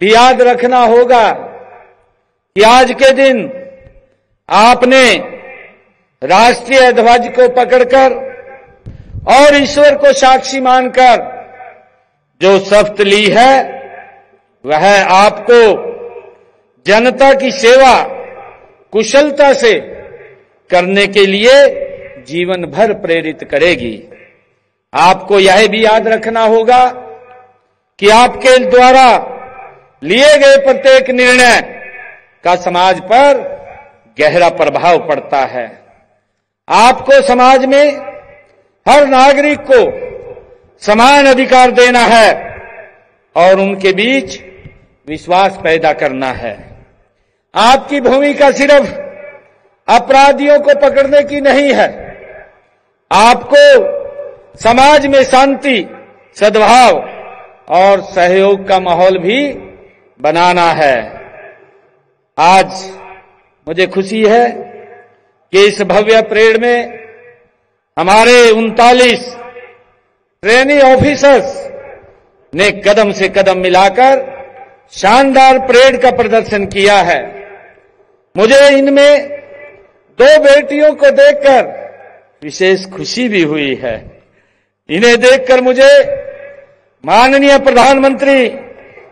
भी याद रखना होगा कि आज के दिन आपने राष्ट्रीय ध्वज को पकड़कर और ईश्वर को साक्षी मानकर जो शपथ ली है, वह आपको जनता की सेवा कुशलता से करने के लिए जीवन भर प्रेरित करेगी। आपको यह भी याद रखना होगा कि आपके द्वारा लिए गए प्रत्येक निर्णय का समाज पर गहरा प्रभाव पड़ता है। आपको समाज में हर नागरिक को समान अधिकार देना है और उनके बीच विश्वास पैदा करना है। आपकी भूमिका सिर्फ अपराधियों को पकड़ने की नहीं है, आपको समाज में शांति, सद्भाव और सहयोग का माहौल भी बनाना है। आज मुझे खुशी है कि इस भव्य परेड में हमारे 39 ट्रेनी ऑफिसर्स ने कदम से कदम मिलाकर शानदार परेड का प्रदर्शन किया है। मुझे इनमें 2 बेटियों को देखकर विशेष खुशी भी हुई है। इन्हें देखकर मुझे माननीय प्रधानमंत्री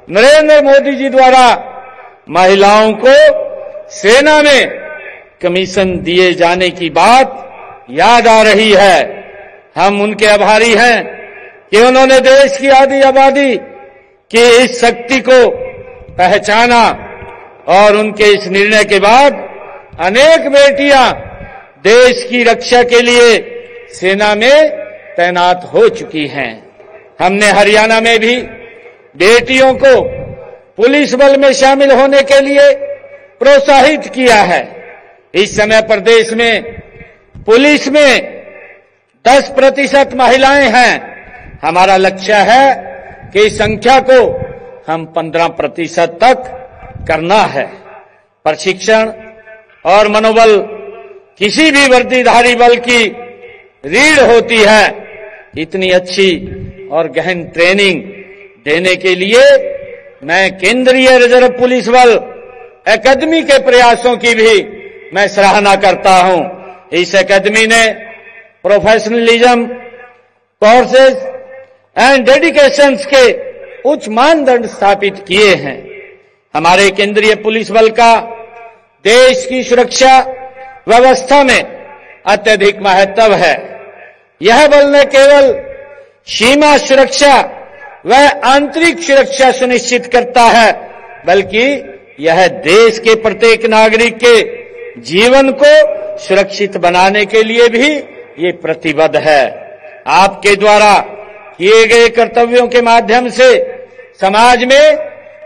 नरेंद्र मोदी जी द्वारा महिलाओं को सेना में कमीशन दिए जाने की बात याद आ रही है। हम उनके आभारी हैं कि उन्होंने देश की आधी आबादी की इस शक्ति को पहचाना और उनके इस निर्णय के बाद अनेक बेटियां देश की रक्षा के लिए सेना में तैनात हो चुकी हैं। हमने हरियाणा में भी बेटियों को पुलिस बल में शामिल होने के लिए प्रोत्साहित किया है। इस समय प्रदेश में पुलिस में 10% महिलाएं हैं। हमारा लक्ष्य है कि इस संख्या को हम 15% तक करना है। प्रशिक्षण और मनोबल किसी भी वर्दीधारी बल की रीढ़ होती है। इतनी अच्छी और गहन ट्रेनिंग देने के लिए मैं केंद्रीय रिजर्व पुलिस बल अकादमी के प्रयासों की भी मैं सराहना करता हूं। इस अकादमी ने प्रोफेशनलिज्म, कोर्सेज एंड डेडिकेशंस के उच्च मानदंड स्थापित किए हैं। हमारे केंद्रीय पुलिस बल का देश की सुरक्षा व्यवस्था में अत्यधिक महत्व है। यह बल न केवल सीमा सुरक्षा व आंतरिक सुरक्षा सुनिश्चित करता है, बल्कि यह देश के प्रत्येक नागरिक के जीवन को सुरक्षित बनाने के लिए भी ये प्रतिबद्ध है। आपके द्वारा किए गए कर्तव्यों के माध्यम से समाज में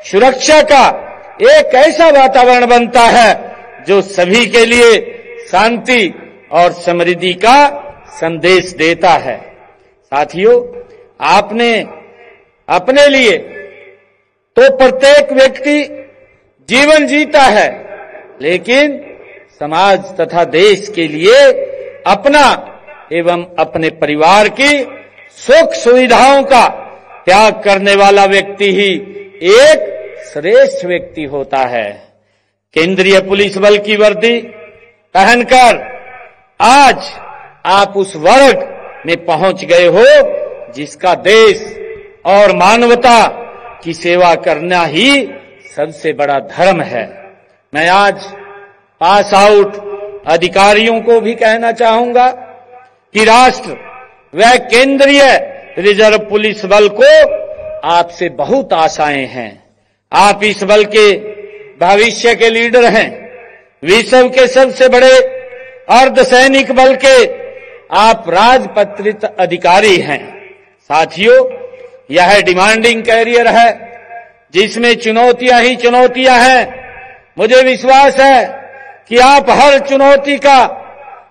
सुरक्षा का एक ऐसा वातावरण बनता है जो सभी के लिए शांति और समृद्धि का संदेश देता है। साथियों, आपने अपने लिए तो प्रत्येक व्यक्ति जीवन जीता है, लेकिन समाज तथा देश के लिए अपना एवं अपने परिवार की सुख सुविधाओं का त्याग करने वाला व्यक्ति ही एक श्रेष्ठ व्यक्ति होता है। केंद्रीय पुलिस बल की वर्दी पहनकर आज आप उस वर्ग में पहुंच गए हो जिसका देश और मानवता की सेवा करना ही सबसे बड़ा धर्म है। मैं आज पास आउट अधिकारियों को भी कहना चाहूंगा कि राष्ट्र व केंद्रीय रिजर्व पुलिस बल को आपसे बहुत आशाएं हैं। आप इस बल के भविष्य के लीडर हैं। विश्व के सबसे बड़े अर्धसैनिक बल के आप राजपत्रित अधिकारी हैं। साथियों, यह डिमांडिंग कैरियर है जिसमें चुनौतियां ही चुनौतियां हैं। मुझे विश्वास है कि आप हर चुनौती का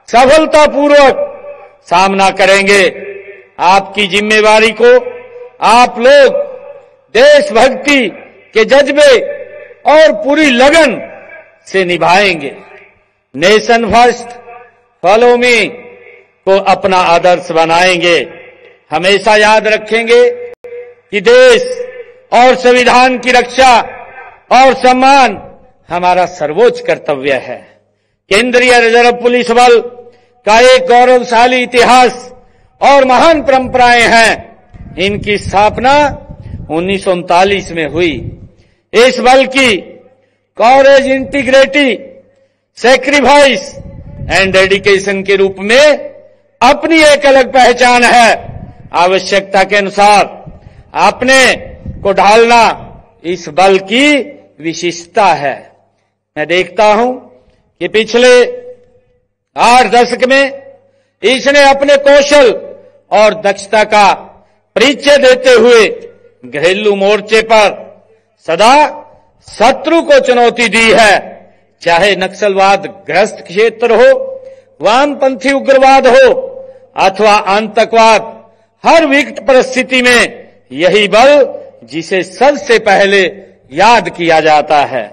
सफलतापूर्वक सामना करेंगे। आपकी जिम्मेवारी को आप लोग देशभक्ति के जज्बे और पूरी लगन से निभाएंगे। नेशन फर्स्ट, फॉलो मी को अपना आदर्श बनाएंगे। हमेशा याद रखेंगे कि देश और संविधान की रक्षा और सम्मान हमारा सर्वोच्च कर्तव्य है। केंद्रीय रिजर्व पुलिस बल का एक गौरवशाली इतिहास और महान परंपराएं हैं। इनकी स्थापना 1939 में हुई। इस बल की कॉरेज, इंटीग्रिटी, सैक्रिफाइस एंड डेडिकेशन के रूप में अपनी एक अलग पहचान है। आवश्यकता के अनुसार अपने को ढालना इस बल की विशेषता है। मैं देखता हूं कि पिछले 8 दशक में इसने अपने कौशल और दक्षता का परिचय देते हुए घरेलू मोर्चे पर सदा शत्रु को चुनौती दी है। चाहे नक्सलवाद ग्रस्त क्षेत्र हो, वामपंथी उग्रवाद हो अथवा आतंकवाद, हर विकट परिस्थिति में यही बल जिसे सबसे पहले याद किया जाता है।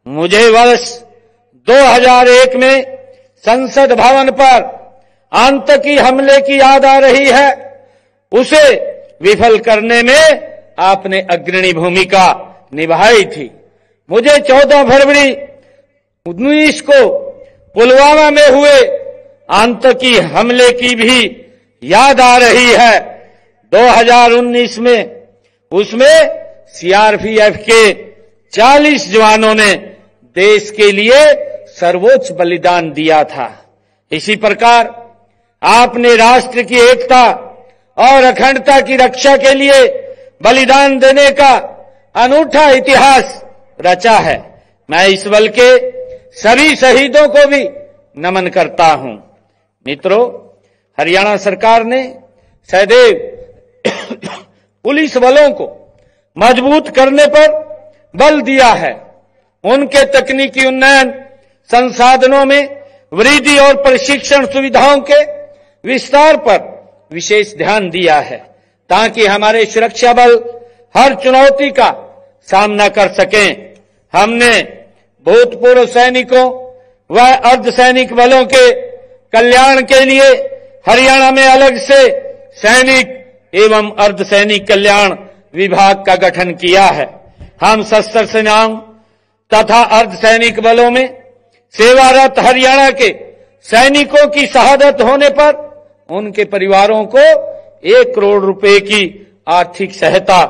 मुझे वर्ष 2001 में संसद भवन पर आतंकी हमले की याद आ रही है। उसे विफल करने में आपने अग्रणी भूमिका निभाई थी। मुझे 14 फरवरी 19 को पुलवामा में हुए आतंकी हमले की भी याद आ रही है। 2019 में उसमें सीआरपीएफ के 40 जवानों ने देश के लिए सर्वोच्च बलिदान दिया था। इसी प्रकार आपने राष्ट्र की एकता और अखंडता की रक्षा के लिए बलिदान देने का अनूठा इतिहास रचा है। मैं इस बल के सभी शहीदों को भी नमन करता हूं। मित्रों, हरियाणा सरकार ने सदैव पुलिस बलों को मजबूत करने पर बल दिया है। उनके तकनीकी उन्नयन, संसाधनों में वृद्धि और प्रशिक्षण सुविधाओं के विस्तार पर विशेष ध्यान दिया है ताकि हमारे सुरक्षा बल हर चुनौती का सामना कर सकें। हमने भूतपूर्व सैनिकों व अर्धसैनिक बलों के कल्याण के लिए हरियाणा में अलग से सैनिक एवं अर्धसैनिक कल्याण विभाग का गठन किया है। हम सशस्त्र सेनाओं तथा अर्धसैनिक बलों में सेवारत हरियाणा के सैनिकों की शहादत होने पर उनके परिवारों को 1 करोड़ रुपए की आर्थिक सहायता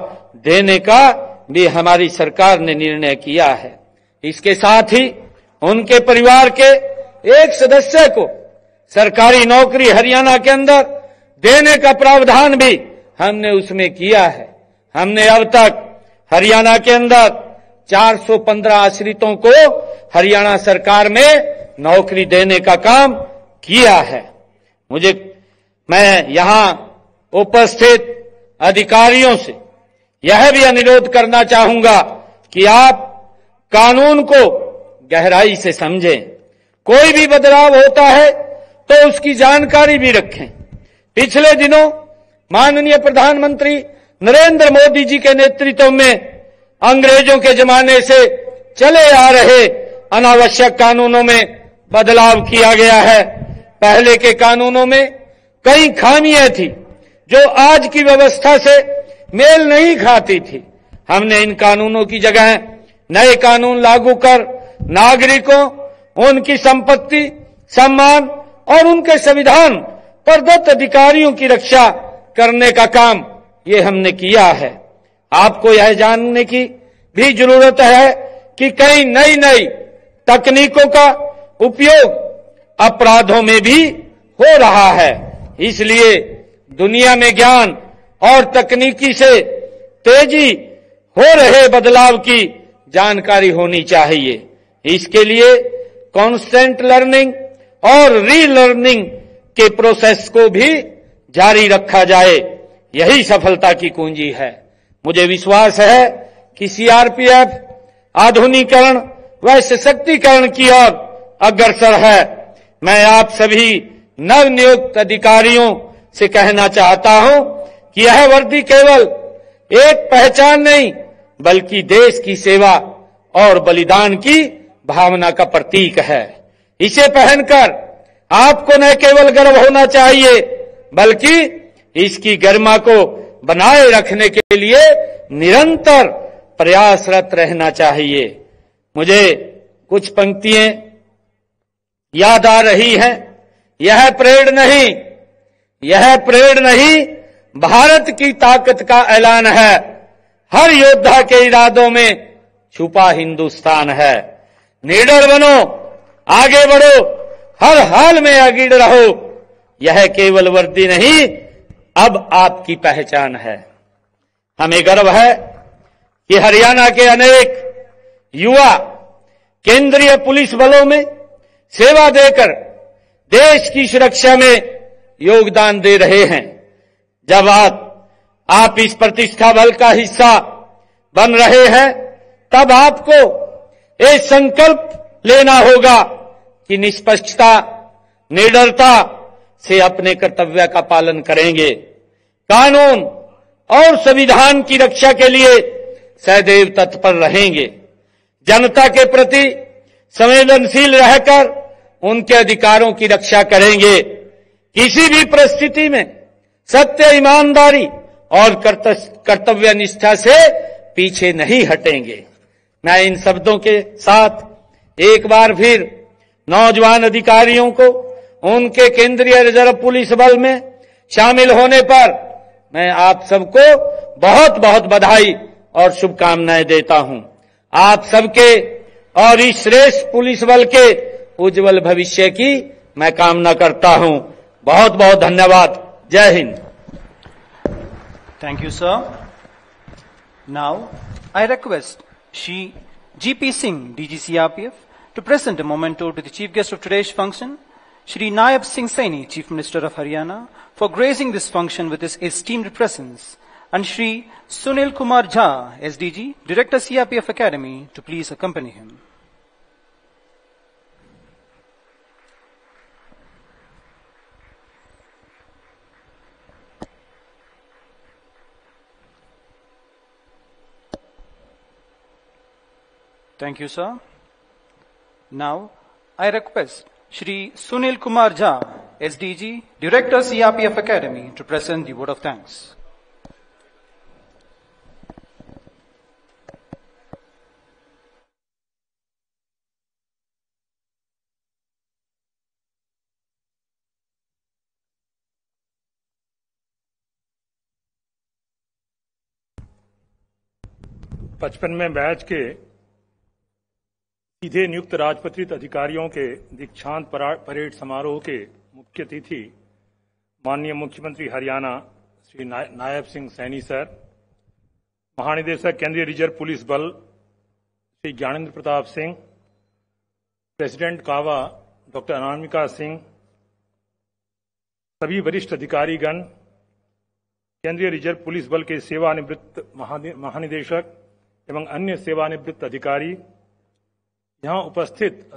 देने का भी हमारी सरकार ने निर्णय किया है। इसके साथ ही उनके परिवार के एक सदस्य को सरकारी नौकरी हरियाणा के अंदर देने का प्रावधान भी हमने उसमें किया है। हमने अब तक हरियाणा के अंदर 415 आश्रितों को हरियाणा सरकार में नौकरी देने का काम किया है। मैं यहां उपस्थित अधिकारियों से यह भी अनुरोध करना चाहूंगा कि आप कानून को गहराई से समझें। कोई भी बदलाव होता है तो उसकी जानकारी भी रखें। पिछले दिनों माननीय प्रधानमंत्री नरेंद्र मोदी जी के नेतृत्व में अंग्रेजों के जमाने से चले आ रहे अनावश्यक कानूनों में बदलाव किया गया है। पहले के कानूनों में कई खामियां थी जो आज की व्यवस्था से मेल नहीं खाती थी। हमने इन कानूनों की जगह नए कानून लागू कर नागरिकों, उनकी संपत्ति, सम्मान और उनके संविधान प्रदत्त अधिकारियों की रक्षा करने का काम ये हमने किया है। आपको यह जानने की भी जरूरत है कि कई नई तकनीकों का उपयोग अपराधों में भी हो रहा है। इसलिए दुनिया में ज्ञान और तकनीकी से तेजी हो रहे बदलाव की जानकारी होनी चाहिए। इसके लिए कांस्टेंट लर्निंग और रीलर्निंग के प्रोसेस को भी जारी रखा जाए। यही सफलता की कुंजी है। मुझे विश्वास है कि सीआरपीएफ आधुनिकीकरण व सशक्तिकरण की ओर अग्रसर है। मैं आप सभी नवनियुक्त अधिकारियों से कहना चाहता हूं कि यह वर्दी केवल एक पहचान नहीं बल्कि देश की सेवा और बलिदान की भावना का प्रतीक है। इसे पहनकर आपको न केवल गर्व होना चाहिए बल्कि इसकी गरिमा को बनाए रखने के लिए निरंतर प्रयासरत रहना चाहिए। मुझे कुछ पंक्तियां याद आ रही हैं। यह प्रेड़ नहीं भारत की ताकत का ऐलान है। हर योद्धा के इरादों में छुपा हिंदुस्तान है। निडर बनो, आगे बढ़ो, हर हाल में अगिड़ रहो। यह केवल वर्दी नहीं, अब आपकी पहचान है। हमें गर्व है कि हरियाणा के अनेक युवा केंद्रीय पुलिस बलों में सेवा देकर देश की सुरक्षा में योगदान दे रहे हैं। जब आप इस प्रतिष्ठा बल का हिस्सा बन रहे हैं, तब आपको एक संकल्प लेना होगा कि निष्पक्षता, निडरता से अपने कर्तव्य का पालन करेंगे। कानून और संविधान की रक्षा के लिए सदैव तत्पर रहेंगे। जनता के प्रति संवेदनशील रहकर उनके अधिकारों की रक्षा करेंगे। किसी भी परिस्थिति में सत्य, ईमानदारी और कर्तव्य निष्ठा से पीछे नहीं हटेंगे। मैं इन शब्दों के साथ एक बार फिर नौजवान अधिकारियों को उनके केंद्रीय रिजर्व पुलिस बल में शामिल होने पर मैं आप सबको बहुत बहुत बधाई और शुभकामनाएं देता हूं। आप सबके और इस श्रेष्ठ पुलिस बल के उज्जवल भविष्य की मैं कामना करता हूं। बहुत बहुत धन्यवाद। जय Hind. Thank you, sir. Now, I request Shri G.P. Singh, DG CRPF, to present a memento to the chief guest of today's function, Shri Nayab Singh Saini, Chief Minister of Haryana, for gracing this function with his esteemed presence, and Shri Sunil Kumar Jha, SDG, Director CRPF Academy, to please accompany him. Thank you, sir. Now, I request Shri Sunil Kumar Jha, SDG, Director CRPF Academy, to present the vote of thanks. पचपनवें batch के सीधे नियुक्त राजपत्रित अधिकारियों के दीक्षांत parade समारोह के मुख्य अतिथि माननीय मुख्यमंत्री हरियाणा श्री नायब सिंह सैनी सर, महानिदेशक केंद्रीय रिजर्व पुलिस बल श्री ज्ञानेंद्र प्रताप सिंह, प्रेसिडेंट कावा डॉक्टर अनामिका सिंह, सभी वरिष्ठ अधिकारीगण, केंद्रीय रिजर्व पुलिस बल के सेवानिवृत्त महानिदेशक एवं अन्य सेवानिवृत्त अधिकारी, यहां उपस्थित